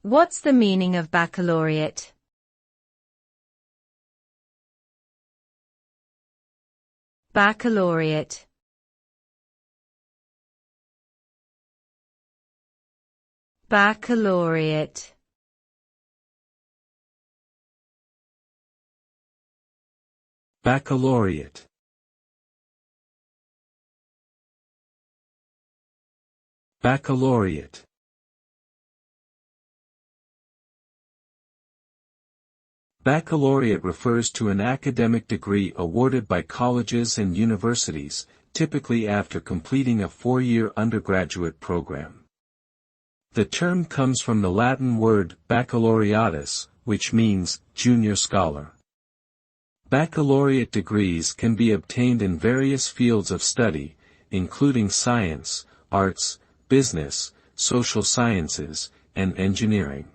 What's the meaning of baccalaureate? Baccalaureate. Baccalaureate. Baccalaureate. Baccalaureate. Baccalaureate refers to an academic degree awarded by colleges and universities, typically after completing a 4-year undergraduate program. The term comes from the Latin word baccalaureatus, which means junior scholar. Baccalaureate degrees can be obtained in various fields of study, including science, arts, business, social sciences, and engineering.